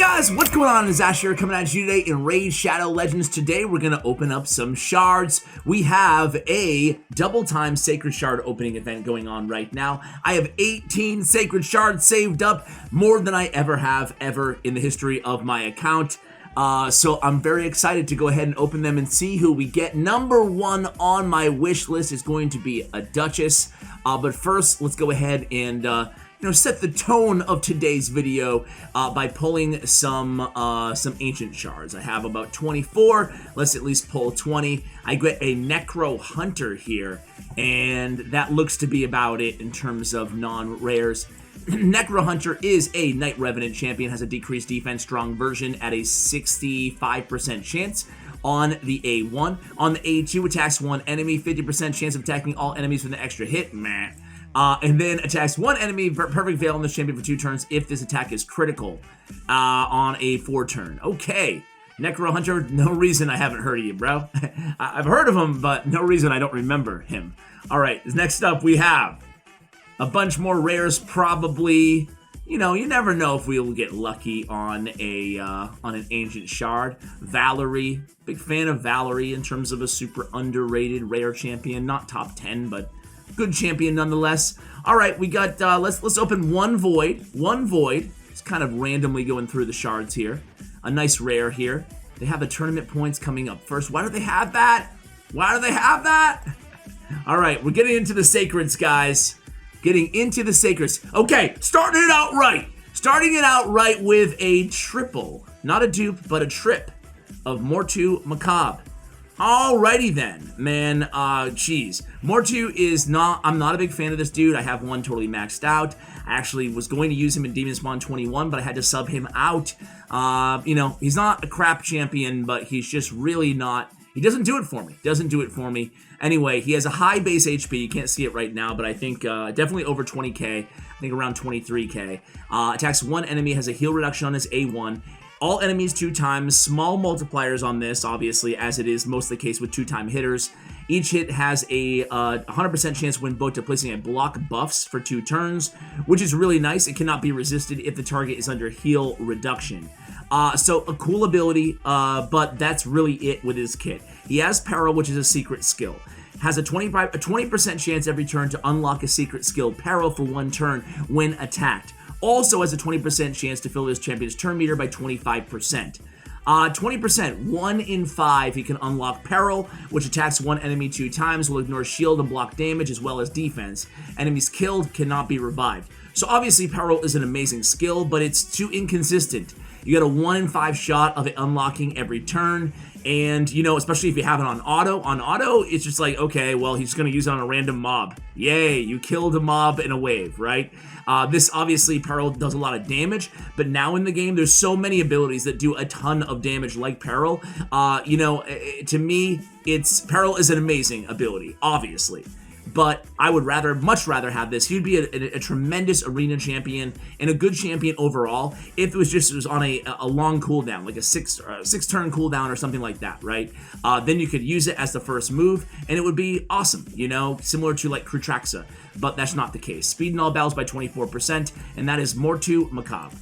Guys, what's going on? It's Ash here coming at you today in Raid Shadow Legends. Today we're going to open up some shards. We have a double time Sacred Shard opening event going on right now. I have 18 Sacred Shards saved up, more than I ever have in the history of my account. So I'm very excited to go ahead and open them and see who we get. Number one on my wish list is going to be a Duchess. But first, let's go ahead and set the tone of today's video by pulling some ancient shards. I have about 24. Let's at least pull 20. I get a Necro Hunter here, and that looks to be about it in terms of non-rares. Necro Hunter is a Night Revenant champion, has a decreased defense strong version at a 65% chance. On the A1. On the A2, attacks one enemy, 50% chance of attacking all enemies with an extra hit. Meh. And then attacks one enemy, perfect veil on this champion for 2 turns if this attack is critical on a 4 turn. Okay, Necro Hunter, no reason I haven't heard of you, bro. I've heard of him, but no reason I don't remember him. All right, next up we have a bunch more rares, probably. You never know if we'll get lucky on an ancient shard. Valerie, big fan of Valerie in terms of a super underrated rare champion, not top 10, but good champion nonetheless. All right, we got let's open one void. It's kind of randomly going through the shards here. A nice rare here. They have the tournament points coming up first. Why do they have that? All right, we're getting into the sacreds, guys. Getting into the sacreds. Okay, starting it out right with a triple. Not a dupe, but a trip of Mortu Macabre. Alrighty then, man, geez. Mortu is not, I'm not a big fan of this dude. I have one totally maxed out. I actually was going to use him in Demon Spawn 21, but I had to sub him out. He's not a crap champion, but he's just really not, he doesn't do it for me. Anyway, he has a high base HP. You can't see it right now, but I think definitely over 20k. I think around 23k. Attacks one enemy, has a heal reduction on his A1. All enemies 2 times. Small multipliers on this, obviously, as it is most of the case with 2-time hitters. Each hit has a 100% chance when both to placing a block buffs for 2 turns, which is really nice. It cannot be resisted if the target is under heal reduction. So a cool ability, but that's really it with his kit. He has Peril, which is a secret skill. Has a 20% chance every turn to unlock a secret skill, Peril, for 1 turn when attacked. Also has a 20% chance to fill his champion's turn meter by 25%. 20%, 1 in 5, he can unlock Peril, which attacks one enemy 2 times, will ignore shield and block damage as well as defense. Enemies killed cannot be revived. So obviously Peril is an amazing skill, but it's too inconsistent. You got a 1 in 5 shot of it unlocking every turn, and, especially if you have it on auto. On auto, it's just like, okay, well, he's going to use it on a random mob. Yay, you killed a mob in a wave, right? This, obviously, Peril does a lot of damage, but now in the game, there's so many abilities that do a ton of damage like Peril. To me, Peril is an amazing ability, obviously. But I would much rather have this. He would be a tremendous arena champion and a good champion overall if it was on a long cooldown, like a 6-turn cooldown or something like that, right? Then you could use it as the first move, and it would be awesome, similar to like Krutraxa. But that's not the case. Speed in all battles by 24%, and that is Mortu Macabre.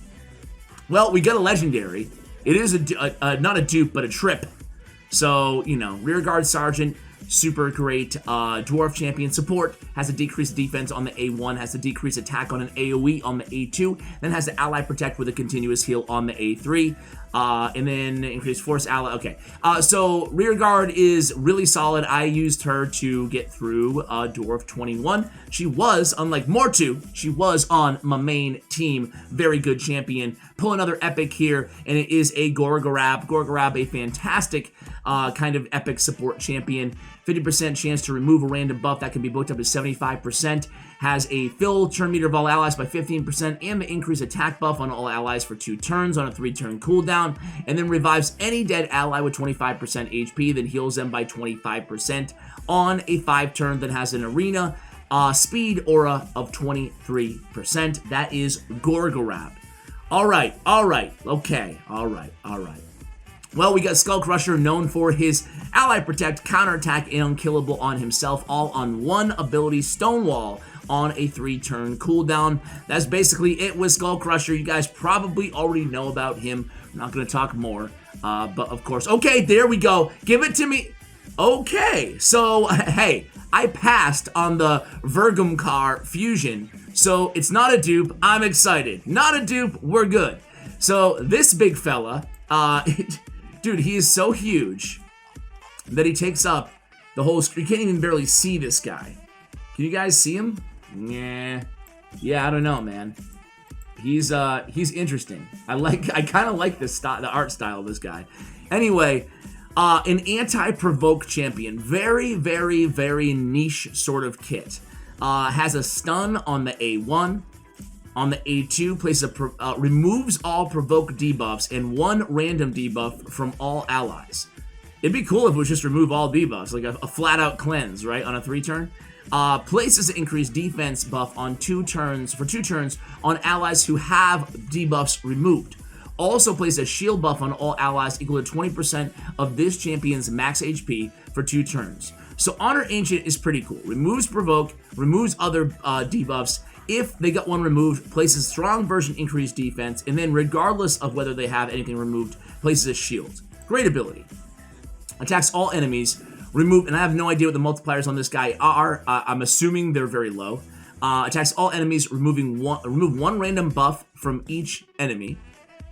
Well, we got a legendary. It is not a dupe, but a trip. So, Rearguard Sergeant. Super great. Dwarf champion support, has a decreased defense on the A1, has a decreased attack on an AoE on the A2, then has the ally protect with a continuous heal on the A3, and then increased force ally. Okay, so Rearguard is really solid. I used her to get through Dwarf 21. She was, unlike Mortu, she was on my main team. Very good champion. Pull another epic here, and it is a Gorgorab. Gorgorab, a fantastic kind of epic support champion. 50% chance to remove a random buff that can be booked up to 75%. Has a fill turn meter of all allies by 15% and the increased attack buff on all allies for 2 turns on a 3-turn cooldown. And then revives any dead ally with 25% HP, then heals them by 25% on a 5-turn. Then has an arena speed aura of 23%. That is Gorgorab. All right, okay, all right. Well, we got Skull Crusher, known for his Ally Protect, Counterattack, and Unkillable on himself, all on one ability, Stonewall, on a 3-turn cooldown. That's basically it with Skull Crusher. You guys probably already know about him. I'm not going to talk more, but of course. Okay, there we go. Give it to me. Okay, so, hey, I passed on the Vergumcar fusion, so it's not a dupe. I'm excited. Not a dupe. We're good. So this big fella, dude, he is so huge that he takes up the whole screen. You can't even barely see this guy. Can you guys see him? Yeah, I don't know, man. He's interesting. I kind of like this the art style of this guy. Anyway, an anti-provoke champion, very, very, very niche sort of kit. Has a stun on the A1. On the A2, removes all provoke debuffs and one random debuff from all allies. It'd be cool if it was just remove all debuffs, like a flat-out cleanse, right, on a 3-turn. Places an increased defense buff on 2 turns, for 2 turns, on allies who have debuffs removed. Also places a shield buff on all allies equal to 20% of this champion's max HP for 2 turns. So Honor Ancient is pretty cool. Removes provoke, removes other debuffs. If they got one removed, places strong version increased defense, and then regardless of whether they have anything removed, places a shield. Great ability. Attacks all enemies. Remove, and I have no idea what the multipliers on this guy are. I'm assuming they're very low. Attacks all enemies, remove one random buff from each enemy.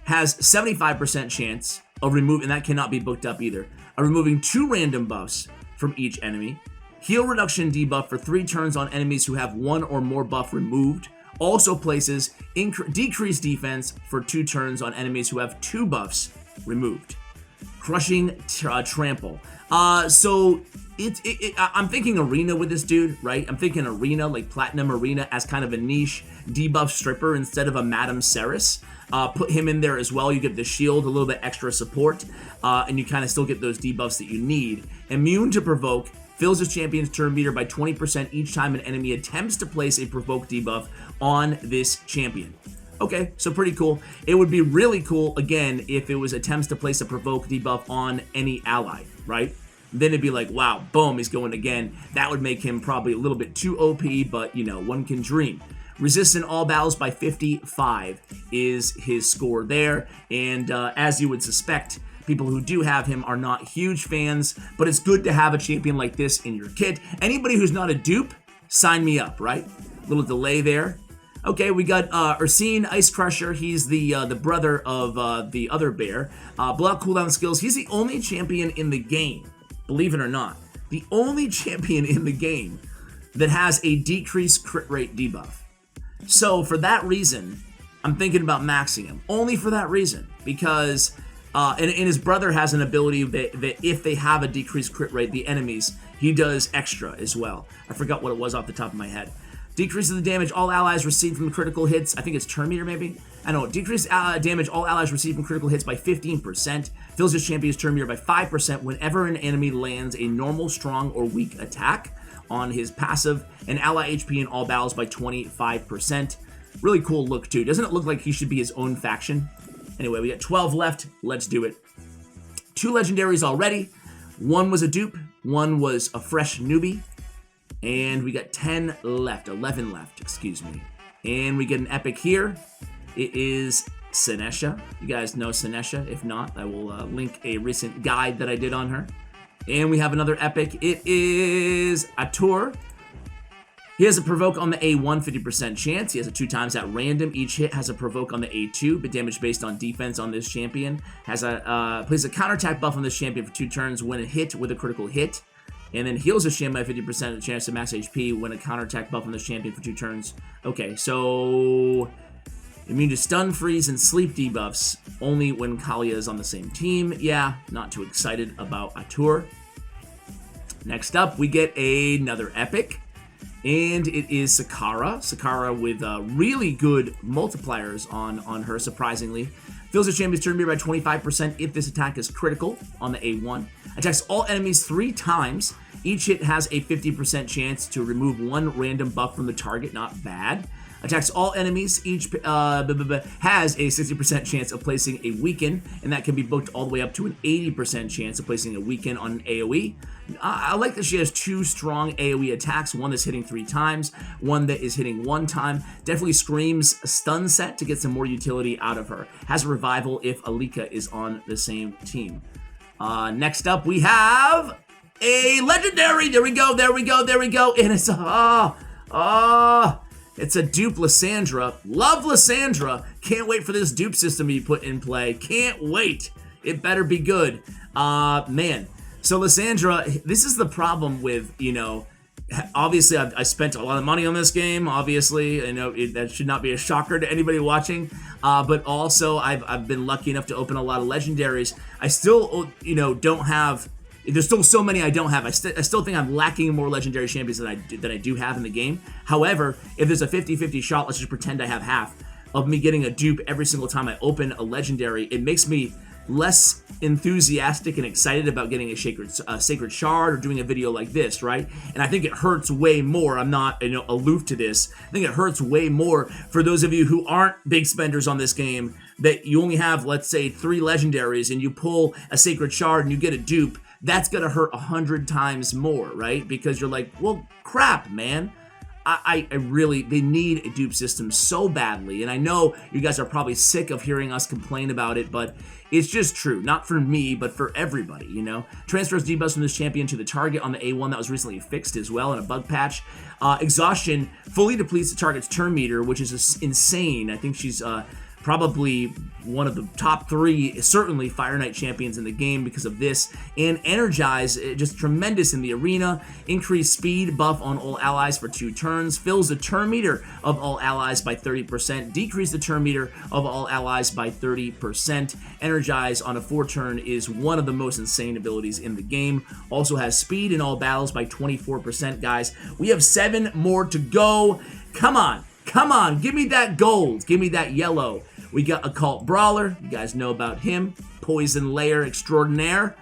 Has 75% chance of removing, and that cannot be booked up either, of removing 2 random buffs from each enemy. Heal reduction debuff for 3 turns on enemies who have 1 or more buff removed. Also places decreased defense for 2 turns on enemies who have 2 buffs removed. Crushing Trample. So I'm thinking Arena with this dude, right? I'm thinking Arena, like Platinum Arena, as kind of a niche debuff stripper instead of a Madame Ceres. Put him in there as well. You get the shield, a little bit extra support, and you kind of still get those debuffs that you need. Immune to Provoke. Fills his champion's turn meter by 20% each time an enemy attempts to place a provoke debuff on this champion. Okay, so pretty cool. It would be really cool, again, if it was attempts to place a provoke debuff on any ally, right? Then it'd be like, wow, boom, he's going again. That would make him probably a little bit too OP, but, you know, one can dream. Resistant all battles by 55 is his score there, and as you would suspect, people who do have him are not huge fans, but it's good to have a champion like this in your kit. Anybody who's not a dupe, sign me up, right? Little delay there. Okay, we got Ursine Ice Crusher. He's the brother of the other bear. Block cooldown skills. He's the only champion in the game, believe it or not. The only champion in the game that has a decreased crit rate debuff. So for that reason, I'm thinking about maxing him. Only for that reason, because and his brother has an ability that if they have a decreased crit rate, the enemies, he does extra as well. I forgot what it was off the top of my head. Decreases the damage all allies receive from critical hits. I think it's turn meter, maybe? I don't know. Decrease damage all allies receive from critical hits by 15%. Fills his champion's turn meter by 5% whenever an enemy lands a normal, strong, or weak attack on his passive. And ally HP in all battles by 25%. Really cool look, too. Doesn't it look like he should be his own faction? Anyway, we got 12 left. Let's do it. 2 legendaries already. One was a dupe. One was a fresh newbie. And we got 10 left. 11 left, excuse me. And we get an epic here. It is Senesha. You guys know Senesha. If not, I will link a recent guide that I did on her. And we have another epic. It is Atur. He has a provoke on the A1, 50% chance. He has a 2 times at random. Each hit has a provoke on the A2, but damage based on defense on this champion. Has a places a counterattack buff on this champion for 2 turns when hit with a critical hit. And then heals his champion by 50% chance to max HP when a counterattack buff on this champion for 2 turns. Okay, so immune to stun, freeze, and sleep debuffs only when Kalia is on the same team. Yeah, not too excited about Atur. Next up, we get another epic. And it is Sakara. Sakara with really good multipliers on her, surprisingly. Fills her champion's turn meter by 25% if this attack is critical on the A1. Attacks all enemies 3 times. Each hit has a 50% chance to remove 1 random buff from the target. Not bad. Attacks all enemies. Each has a 60% chance of placing a weaken, and that can be booked all the way up to an 80% chance of placing a weaken on an AoE. I like that she has 2 strong AoE attacks, one that's hitting 3 times, one that is hitting 1 time. Definitely screams a stun set to get some more utility out of her. Has a revival if Alika is on the same team. Next up, we have a legendary. There we go, there we go, there we go. And it's it's a dupe Lysandra. Love Lysandra. Can't wait for this dupe system to be put in play. Can't wait. It better be good. Man. So Lysandra, this is the problem with, you know, obviously I spent a lot of money on this game. Obviously, I know that should not be a shocker to anybody watching. But also I've been lucky enough to open a lot of legendaries. I still, you know, don't have. There's still so many I don't have. I still think I'm lacking more legendary champions than I do have in the game. However, if there's a 50-50 shot, let's just pretend I have half of me getting a dupe every single time I open a legendary. It makes me less enthusiastic and excited about getting a sacred shard or doing a video like this, right? And I think it hurts way more. I'm not, you know, aloof to this. I think it hurts way more for those of you who aren't big spenders on this game, that you only have, let's say, 3 legendaries and you pull a sacred shard and you get a dupe. That's gonna hurt 100 times more, right? Because you're like, well, crap, man. I really, they need a dupe system so badly. And I know you guys are probably sick of hearing us complain about it, but it's just true. Not for me, but for everybody, you know? Transfers debuffs from this champion to the target on the A1. That was recently fixed as well in a bug patch. Exhaustion fully depletes the target's turn meter, which is insane. I think she's probably one of the top 3, certainly Fire Knight champions in the game because of this. And Energize, just tremendous in the arena. Increased speed buff on all allies for 2 turns. Fills the turn meter of all allies by 30%. Decrease the turn meter of all allies by 30%. Energize on a 4-turn is one of the most insane abilities in the game. Also has speed in all battles by 24%, guys. We have 7 more to go. Come on. Come on, give me that gold. Give me that yellow. We got Occult Brawler. You guys know about him. Poison Layer Extraordinaire.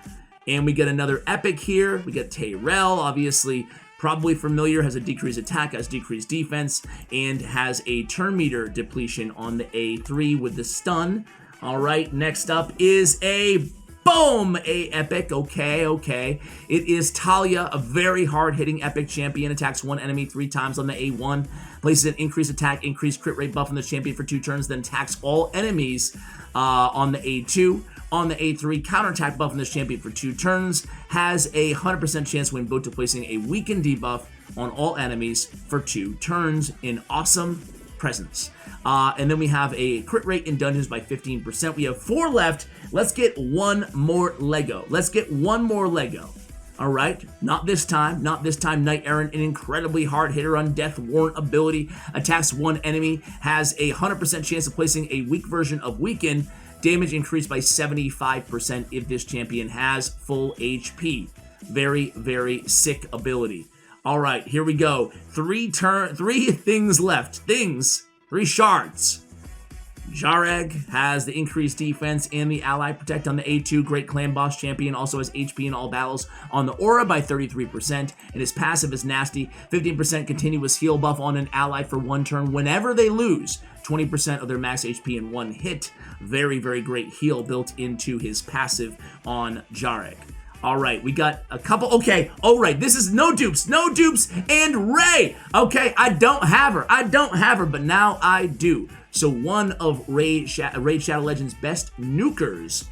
And we get another epic here. We get Tyrell, obviously probably familiar, has a decreased attack, has decreased defense, and has a turn meter depletion on the A3 with the stun. All right, next up is a boom! A epic, okay. It is Talia, a very hard-hitting epic champion. Attacks 1 enemy 3 times on the A1. Places an increased attack, increased crit rate buff on the champion for 2 turns, then attacks all enemies on the A2. On the A3, counterattack buff on this champion for 2 turns. Has a 100% chance when both to placing a weakened debuff on all enemies for 2 turns in awesome presence. And then we have a crit rate in dungeons by 15%. We have 4 left. Let's get one more Lego. All right, not this time. Knight Errant, an incredibly hard hitter on Death Warrant ability. Attacks 1 enemy. Has a 100% chance of placing a weak version of Weaken. Damage increased by 75% if this champion has full HP. Very, very sick ability. All right, here we go. 3 things left. 3 shards. Jareg has the increased defense and the ally protect on the A2. Great clan boss champion, also has HP in all battles on the aura by 33%, and his passive is nasty. 15% continuous heal buff on an ally for 1 turn whenever they lose 20% of their max HP in 1 hit. Very, very great heal built into his passive on Jareg. All right, we got a couple. Okay, all right, this is no dupes, and Ray. Okay, I don't have her, but now I do. So one of Raid Shadow Legends' best nukers.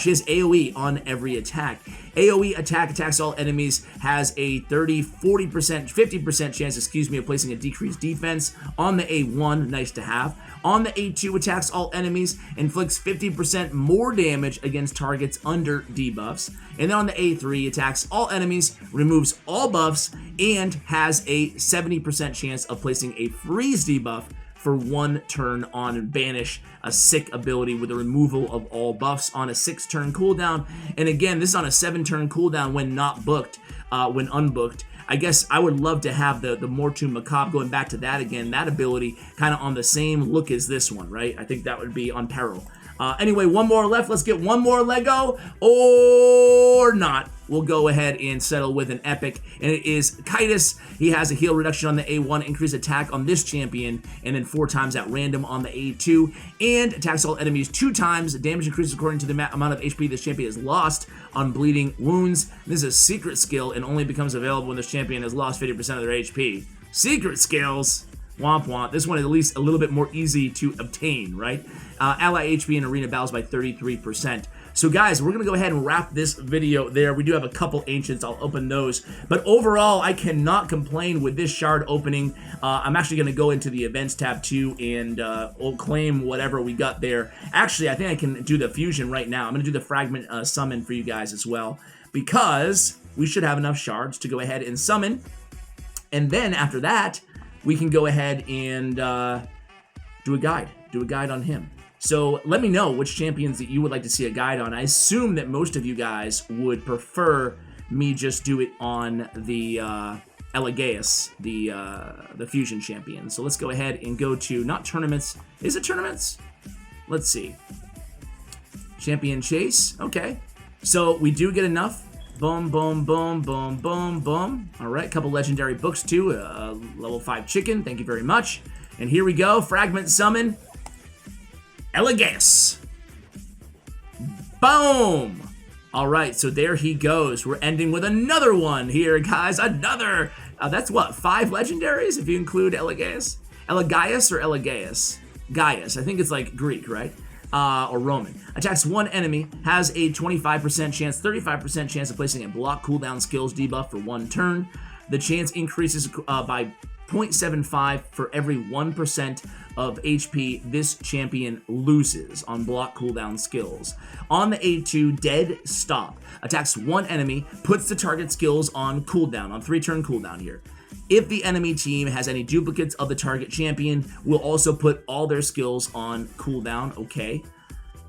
She has AoE on every attack. AoE attack attacks all enemies, has a 30, 40%, 50% chance, of placing a decreased defense on the A1, nice to have. On the A2, attacks all enemies, inflicts 50% more damage against targets under debuffs. And then on the A3, attacks all enemies, removes all buffs, and has a 70% chance of placing a freeze debuff for 1 turn on and banish, a sick ability with the removal of all buffs on a 6-turn cooldown. And again, this is on a 7-turn cooldown when not booked, when unbooked. I guess I would love to have the Mortoon Macabre, going back to that again, that ability kind of on the same look as this one, right? I think that would be on peril. Anyway, 1 more left. Let's get 1 more Lego, or not. we'll go ahead and settle with an epic, and it is Kitus. He has a heal reduction on the A1, increased attack on this champion, and then 4 times at random on the A2, and attacks all enemies 2 times. Damage increases according to the amount of HP this champion has lost on bleeding wounds. This is a secret skill and only becomes available when this champion has lost 50% of their HP. Secret skills? Womp womp. This one is at least a little bit more easy to obtain, right? Ally HP in arena battles by 33%. So guys, we're going to go ahead and wrap this video there. We do have a couple ancients. I'll open those. But overall, I cannot complain with this shard opening. I'm actually going to go into the events tab too and claim whatever we got there. Actually, I think I can do the fusion right now. I'm going to do the fragment summon for you guys as well, because we should have enough shards to go ahead and summon. And then after that, we can go ahead and do a guide on him. So let me know which champions that you would like to see a guide on. I assume that most of you guys would prefer me just do it on the Elegaeus, the fusion champion. So let's go ahead and go to, not tournaments. Is it tournaments? Let's see. Champion chase. Okay. So we do get enough. Boom, boom, boom, boom, boom, boom. All right, a couple legendary books too. Level 5 chicken, thank you very much. And here we go, fragment summon. Elegaeus. Boom. All right, so there he goes. We're ending with another one here, guys. Another. That's what, 5 legendaries if you include Elegaeus? Elegaeus or Elegaeus? Gaius. I think it's like Greek, right? Or Roman. Attacks one enemy, has a 25% chance, 35% chance of placing a block cooldown skills debuff for 1 turn. The chance increases by 0.75 for every 1% of HP this champion loses on block cooldown skills. On the A2, Dead Stop. Attacks one enemy, puts the target skills on cooldown, on 3-turn cooldown here. If the enemy team has any duplicates of the target champion, will also put all their skills on cooldown, okay.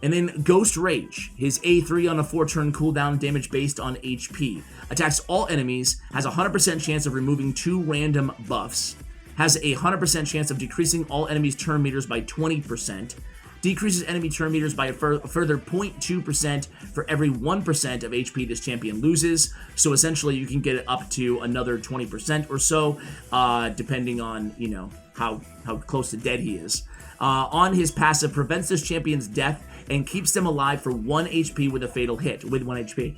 And then Ghost Rage, his A3 on a 4-turn cooldown, damage based on HP. Attacks all enemies, has a 100% chance of removing 2 random buffs, has a 100% chance of decreasing all enemies' turn meters by 20%, decreases enemy turn meters by a further 0.2% for every 1% of HP this champion loses. So essentially you can get it up to another 20% or so, depending on, you know, how close to dead he is. On his passive, prevents this champion's death and keeps them alive for 1 HP with a fatal hit. With 1 HP.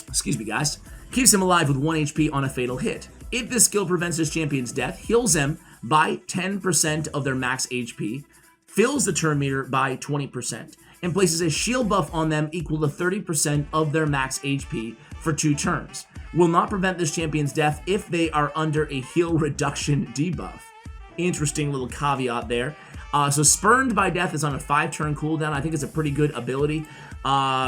Excuse me, guys. Keeps them alive with 1 HP on a fatal hit. If this skill prevents this champion's death, heals them by 10% of their max HP, fills the turn meter by 20%, and places a shield buff on them equal to 30% of their max HP for 2 turns. Will not prevent this champion's death if they are under a heal reduction debuff. Interesting little caveat there. So Spurned by Death is on a 5-turn cooldown. I think it's a pretty good ability.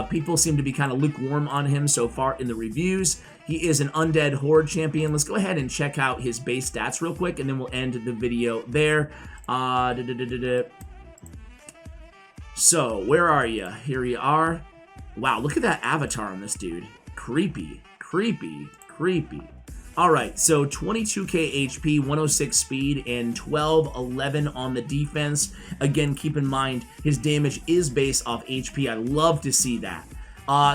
People seem to be kind of lukewarm on him so far in the reviews. He is an Undead Horde champion. Let's go ahead and check out his base stats real quick, and then we'll end the video there. So, where are you? Here you are. Wow, look at that avatar on this dude. Creepy, creepy, creepy. Alright, so 22k HP, 106 speed, and 1211 on the defense. Again, keep in mind, his damage is based off HP. I love to see that.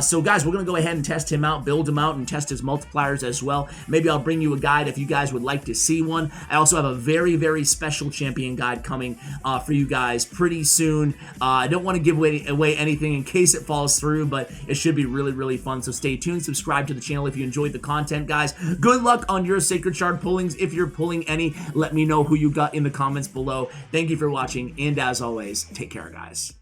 So guys, we're going to go ahead and test him out, build him out, and test his multipliers as well. Maybe I'll bring you a guide if you guys would like to see one. I also have a very, very special champion guide coming for you guys pretty soon. I don't want to give away anything in case it falls through, but it should be really, really fun. So stay tuned, subscribe to the channel if you enjoyed the content, guys. Good luck on your Sacred Shard pullings. If you're pulling any, let me know who you got in the comments below. Thank you for watching, and as always, take care, guys.